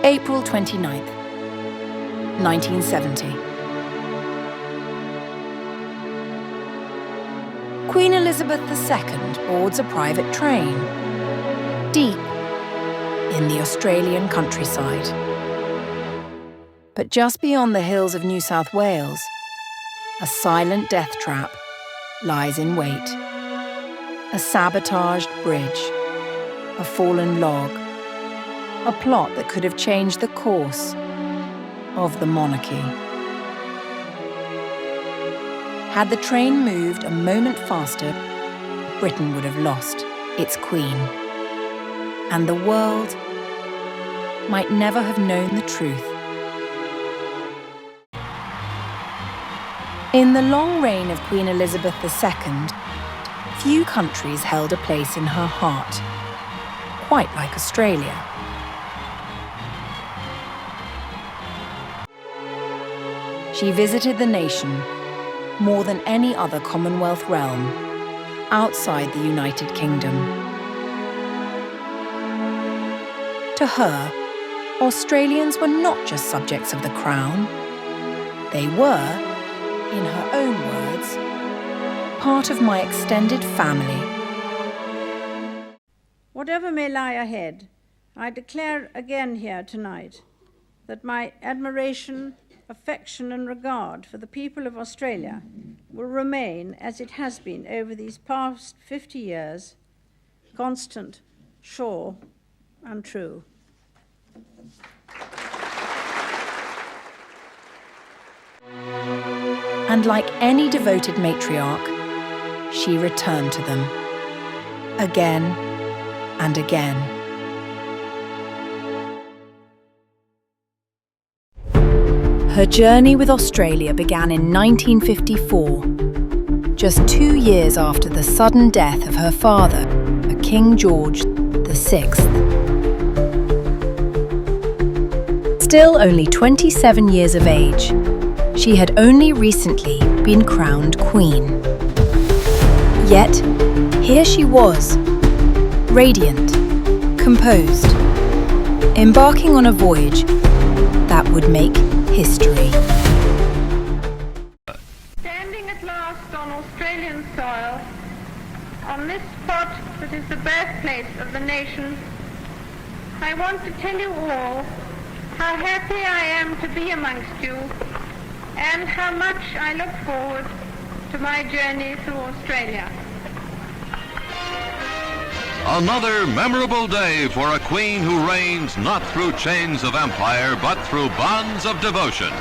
April 29th, 1970. Queen Elizabeth II boards a private train, deep in the Australian countryside. But just beyond the hills of New South Wales, a silent death trap lies in wait. A sabotaged bridge, a fallen log, a plot that could have changed the course of the monarchy. Had the train moved a moment faster, Britain would have lost its queen. And the world might never have known the truth. In the long reign of Queen Elizabeth II, few countries held a place in her heart, quite like Australia. She visited the nation more than any other Commonwealth realm outside the United Kingdom. To her, Australians were not just subjects of the Crown. They were, in her own words, part of my extended family. Whatever may lie ahead, I declare again here tonight that my admiration, affection and regard for the people of Australia will remain, as it has been over these past 50 years, constant, sure and true. And like any devoted matriarch, she returned to them, again and again. Her journey with Australia began in 1954, just 2 years after the sudden death of her father, King George VI. Still only 27 years of age, she had only recently been crowned queen. Yet, here she was, radiant, composed, embarking on a voyage that would make history. Standing at last on Australian soil, on this spot that is the birthplace of the nation, I want to tell you all how happy I am to be amongst you and how much I look forward to my journey through Australia. Another memorable day for a queen who reigns not through chains of empire, but through bonds of devotion.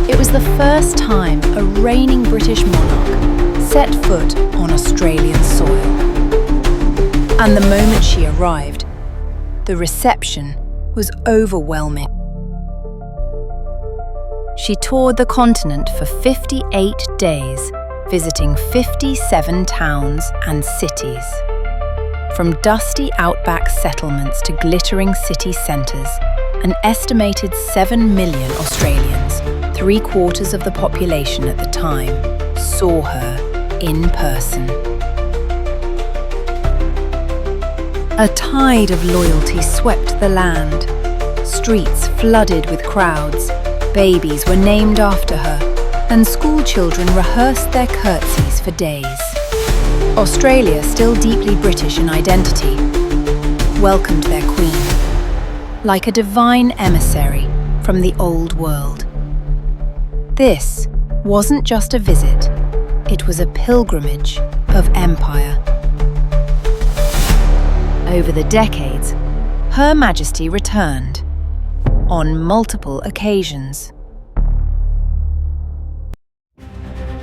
It was the first time a reigning British monarch set foot on Australian soil. And the moment she arrived, the reception was overwhelming. She toured the continent for 58 days, visiting 57 towns and cities. From dusty outback settlements to glittering city centres, an estimated 7 million Australians, 3/4 of the population at the time, saw her in person. A tide of loyalty swept the land. Streets flooded with crowds, babies were named after her, and school children rehearsed their curtsies for days. Australia, still deeply British in identity, welcomed their queen, like a divine emissary from the old world. This wasn't just a visit, it was a pilgrimage of empire. Over the decades, Her Majesty returned on multiple occasions.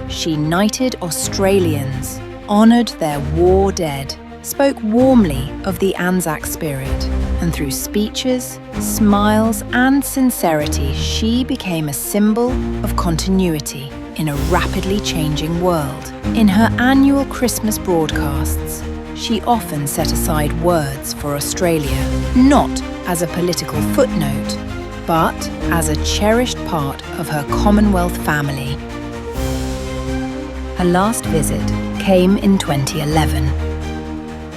She knighted Australians, honoured their war dead, spoke warmly of the Anzac spirit, and through speeches, smiles and sincerity, she became a symbol of continuity in a rapidly changing world. In her annual Christmas broadcasts, she often set aside words for Australia, not as a political footnote, but as a cherished part of her Commonwealth family. Her last visit came in 2011.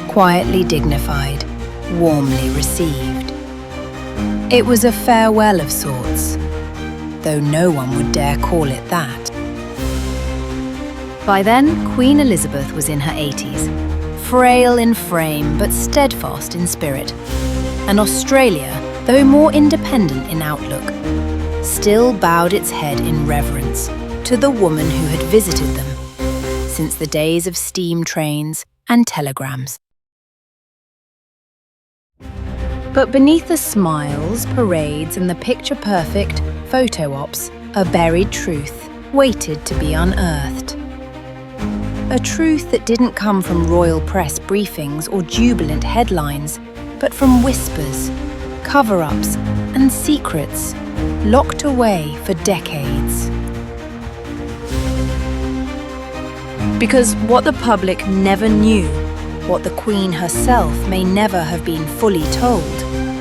Quietly dignified, warmly received. It was a farewell of sorts, though no one would dare call it that. By then, Queen Elizabeth was in her 80s, frail in frame but steadfast in spirit, and Australia, though more independent in outlook, still bowed its head in reverence to the woman who had visited them since the days of steam trains and telegrams. But beneath the smiles, parades, and the picture-perfect photo ops, a buried truth waited to be unearthed. A truth that didn't come from royal press briefings or jubilant headlines, but from whispers, cover-ups, and secrets locked away for decades. Because what the public never knew, what the Queen herself may never have been fully told,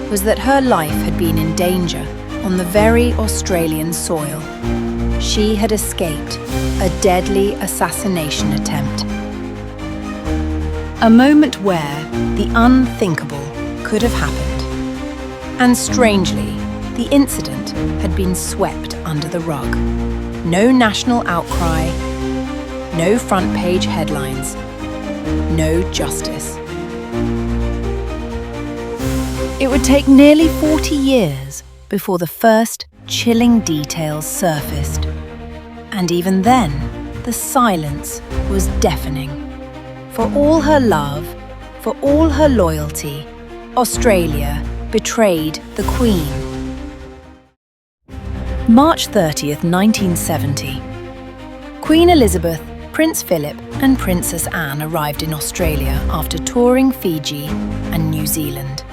was that her life had been in danger on the very Australian soil. She had escaped a deadly assassination attempt. A moment where the unthinkable could have happened. And strangely, the incident had been swept under the rug. No national outcry, no front-page headlines, no justice. It would take nearly 40 years before the first chilling details surfaced. And even then, the silence was deafening. For all her love, for all her loyalty, Australia betrayed the Queen. March 30th, 1970. Queen Elizabeth, Prince Philip and Princess Anne arrived in Australia after touring Fiji and New Zealand.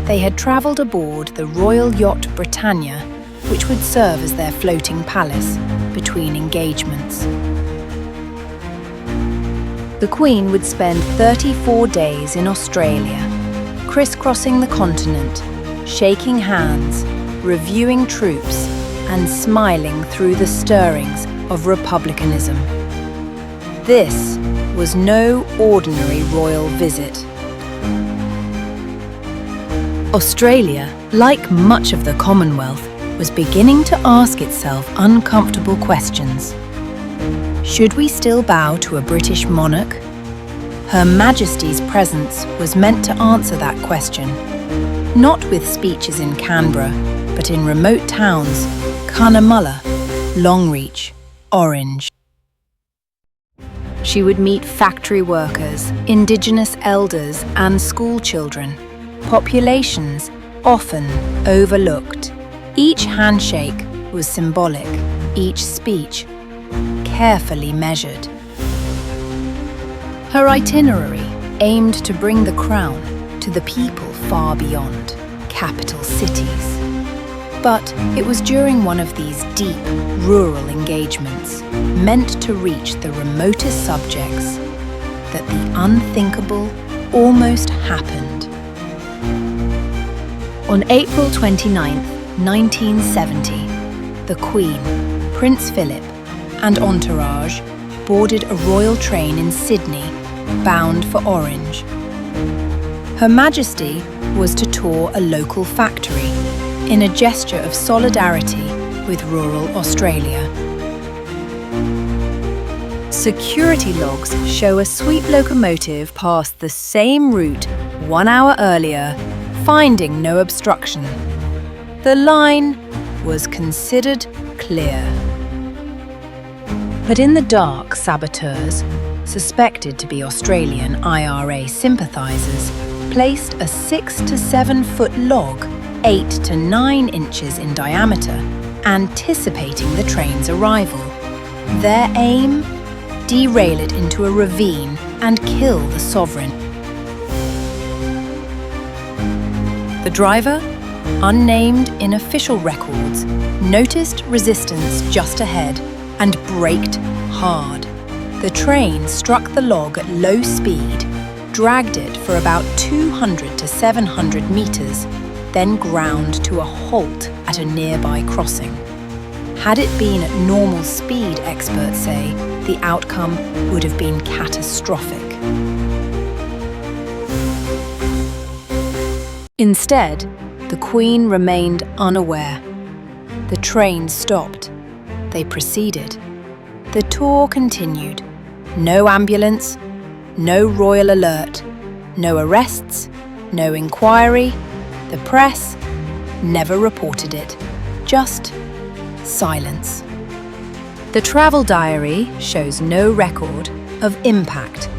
They had travelled aboard the royal yacht Britannia, which would serve as their floating palace between engagements. The Queen would spend 34 days in Australia, crisscrossing the continent, shaking hands, reviewing troops, and smiling through the stirrings of republicanism. This was no ordinary royal visit. Australia, like much of the Commonwealth, was beginning to ask itself uncomfortable questions. Should we still bow to a British monarch? Her Majesty's presence was meant to answer that question, not with speeches in Canberra, but in remote towns, Cunnamulla, Longreach, Orange. She would meet factory workers, Indigenous elders and school children, populations often overlooked. Each handshake was symbolic, each speech carefully measured. Her itinerary aimed to bring the crown to the people far beyond capital cities. But it was during one of these deep, rural engagements, meant to reach the remotest subjects, that the unthinkable almost happened. On April 29, 1970, the Queen, Prince Philip, and entourage boarded a royal train in Sydney, bound for Orange. Her Majesty was to tour a local factory in a gesture of solidarity with rural Australia. Security logs show a sweep locomotive passed the same route 1 hour earlier, finding no obstruction. The line was considered clear. But in the dark, saboteurs, suspected to be Australian IRA sympathisers, placed a 6 to 7 foot log 8 to 9 inches in diameter, anticipating the train's arrival. Their aim? Derail it into a ravine and kill the sovereign. The driver, unnamed in official records, noticed resistance just ahead and braked hard. The train struck the log at low speed, dragged it for about 200 to 700 metres, then ground to a halt at a nearby crossing. Had it been at normal speed, experts say, the outcome would have been catastrophic. Instead, the Queen remained unaware. The train stopped. They proceeded. The tour continued. No ambulance, no royal alert, no arrests, no inquiry. The press never reported it. Just silence. The travel diary shows no record of impact.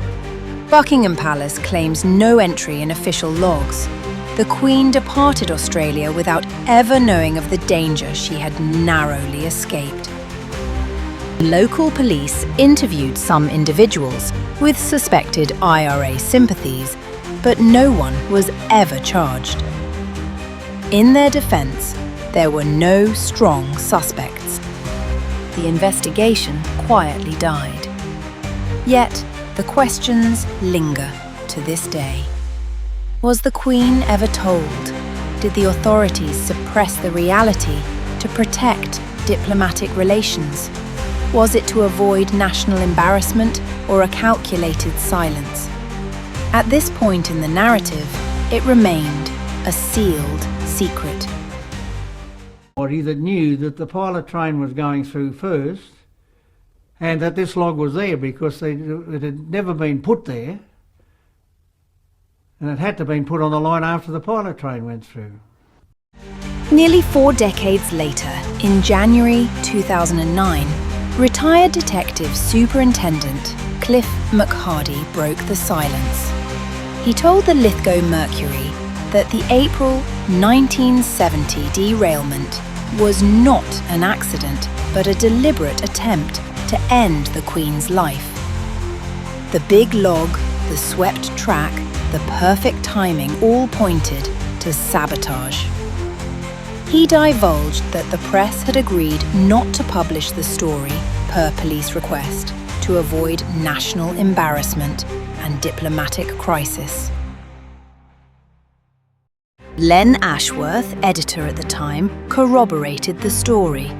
Buckingham Palace claims no entry in official logs. The Queen departed Australia without ever knowing of the danger she had narrowly escaped. Local police interviewed some individuals with suspected IRA sympathies, but no one was ever charged. In their defence, there were no strong suspects. The investigation quietly died. Yet, the questions linger to this day. Was the Queen ever told? Did the authorities suppress the reality to protect diplomatic relations? Was it to avoid national embarrassment or a calculated silence? At this point in the narrative, it remained a sealed secret. That knew that the pilot train was going through first and that this log was there because it had never been put there, and it had to been put on the line after the pilot train went through. Nearly 4 decades later, in January 2009, retired Detective Superintendent Cliff McHardy broke the silence. He told the Lithgow Mercury that the April 1970 derailment was not an accident, but a deliberate attempt to end the Queen's life. The big log, the swept track, the perfect timing all pointed to sabotage. He divulged that the press had agreed not to publish the story per police request to avoid national embarrassment and diplomatic crisis. Len Ashworth, editor at the time, corroborated the story.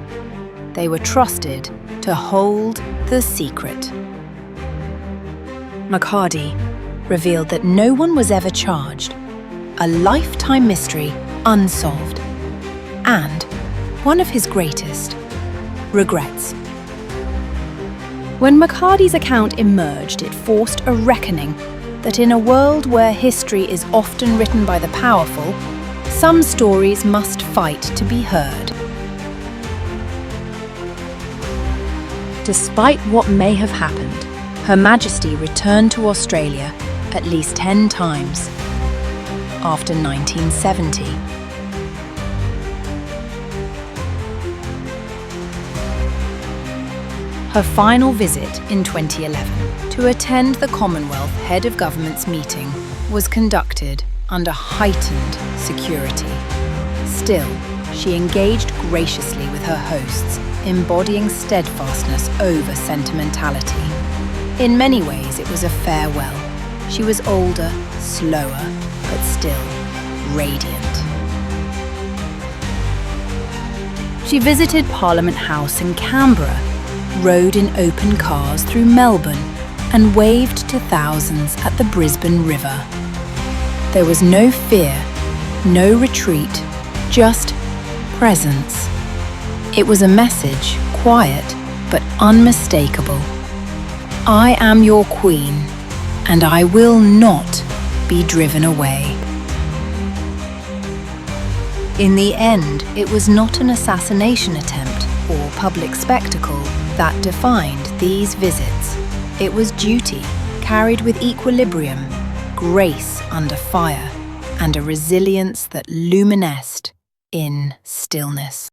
They were trusted to hold the secret. McHardy revealed that no one was ever charged, a lifetime mystery unsolved, and one of his greatest regrets. When McHardy's account emerged, it forced a reckoning that in a world where history is often written by the powerful, some stories must fight to be heard. Despite what may have happened, Her Majesty returned to Australia at least 10 times after 1970. Her final visit in 2011 to attend the Commonwealth Head of Government's meeting was conducted under heightened security. Still, she engaged graciously with her hosts, embodying steadfastness over sentimentality. In many ways, it was a farewell. She was older, slower, but still radiant. She visited Parliament House in Canberra, rode in open cars through Melbourne, and waved to thousands at the Brisbane River. There was no fear, no retreat, just presence. It was a message, quiet but unmistakable. I am your Queen, and I will not be driven away. In the end, it was not an assassination attempt or public spectacle that defined these visits. It was duty, carried with equilibrium, grace under fire, and a resilience that luminesced in stillness.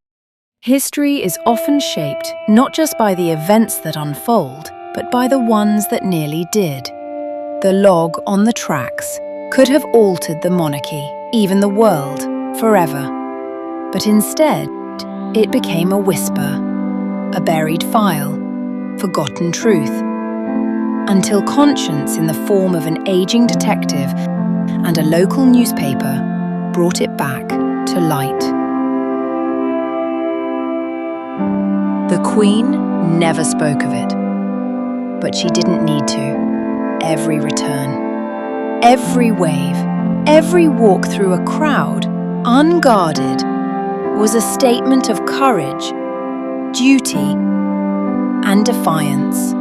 History is often shaped not just by the events that unfold, but by the ones that nearly did. The log on the tracks could have altered the monarchy, even the world, forever. But instead, it became a whisper, a buried file, forgotten truth, until conscience in the form of an aging detective and a local newspaper brought it back to light. The Queen never spoke of it, but she didn't need to. Every return, every wave, Every walk through a crowd, unguarded, was a statement of courage, duty, and defiance.